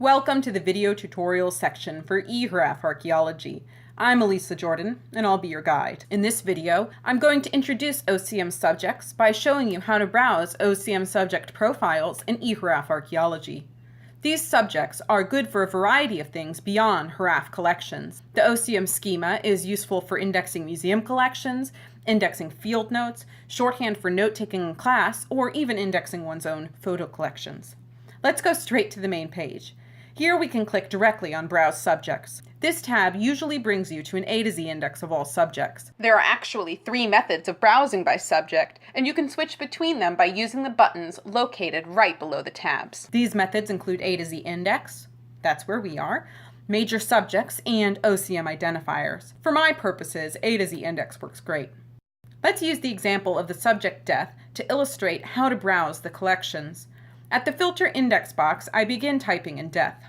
Welcome to the video tutorial section for eHRAF Archaeology. I'm Elisa Jordan, and I'll be your guide. In this video, I'm going to introduce OCM subjects by showing you how to browse OCM subject profiles in eHRAF Archaeology. These subjects are good for a variety of things beyond HRAF collections. The OCM schema is useful for indexing museum collections, indexing field notes, shorthand for note-taking in class, or even indexing one's own photo collections. Let's go straight to the main page. Here we can click directly on Browse Subjects. This tab usually brings you to an A to Z index of all subjects. There are actually 3 methods of browsing by subject, and you can switch between them by using the buttons located right below the tabs. These methods include A to Z index, that's where we are, major subjects, and OCM identifiers. For my purposes, A to Z index works great. Let's use the example of the subject death to illustrate how to browse the collections. At the Filter index box, I begin typing in death.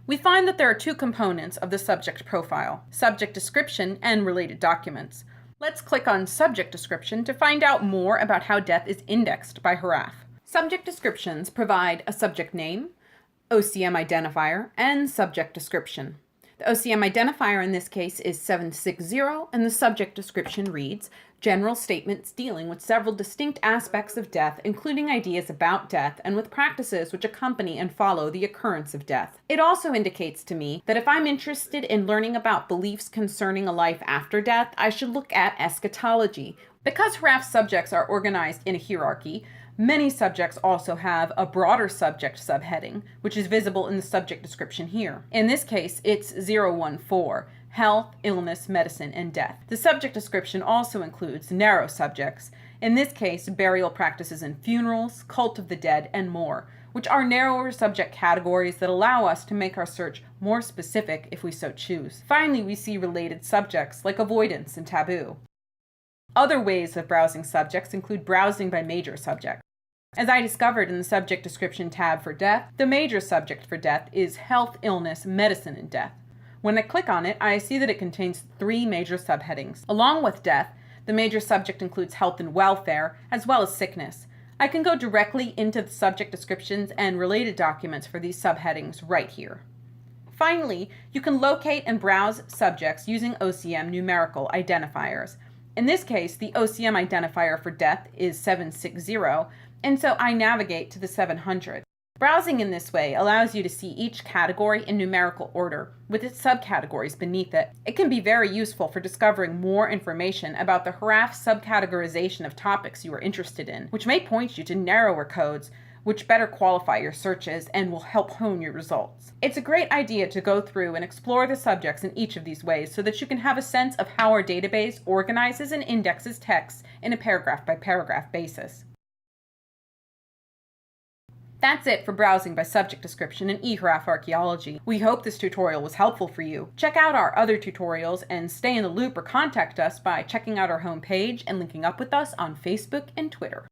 We find that there are 2 components of the subject profile, subject description and related documents. Let's click on Subject Description to find out more about how death is indexed by HRAF. Subject descriptions provide a subject name, OCM identifier, and subject description. The OCM identifier in this case is 760, and the subject description reads, general statements dealing with several distinct aspects of death, including ideas about death and with practices which accompany and follow the occurrence of death. It also indicates to me that if I'm interested in learning about beliefs concerning a life after death, I should look at eschatology. Because HRAF subjects are organized in a hierarchy, many subjects also have a broader subject subheading, which is visible in the subject description here. In this case, it's 014, health, illness, medicine, and death. The subject description also includes narrow subjects, in this case, burial practices and funerals, cult of the dead, and more, which are narrower subject categories that allow us to make our search more specific if we so choose. Finally, we see related subjects like avoidance and taboo. Other ways of browsing subjects include browsing by major subject. As I discovered in the subject description tab for death, the major subject for death is health, illness, medicine, and death. When I click on it, I see that it contains 3 major subheadings. Along with death, the major subject includes health and welfare, as well as sickness. I can go directly into the subject descriptions and related documents for these subheadings right here. Finally, you can locate and browse subjects using OCM numerical identifiers. In this case, the OCM identifier for death is 760, and so I navigate to the 700. Browsing in this way allows you to see each category in numerical order, with its subcategories beneath it. It can be very useful for discovering more information about the HRAF subcategorization of topics you are interested in, which may point you to narrower codes, which better qualify your searches and will help hone your results. It's a great idea to go through and explore the subjects in each of these ways so that you can have a sense of how our database organizes and indexes texts in a paragraph-by-paragraph basis. That's it for browsing by subject description in eHRAF Archaeology. We hope this tutorial was helpful for you. Check out our other tutorials and stay in the loop or contact us by checking out our homepage and linking up with us on Facebook and Twitter.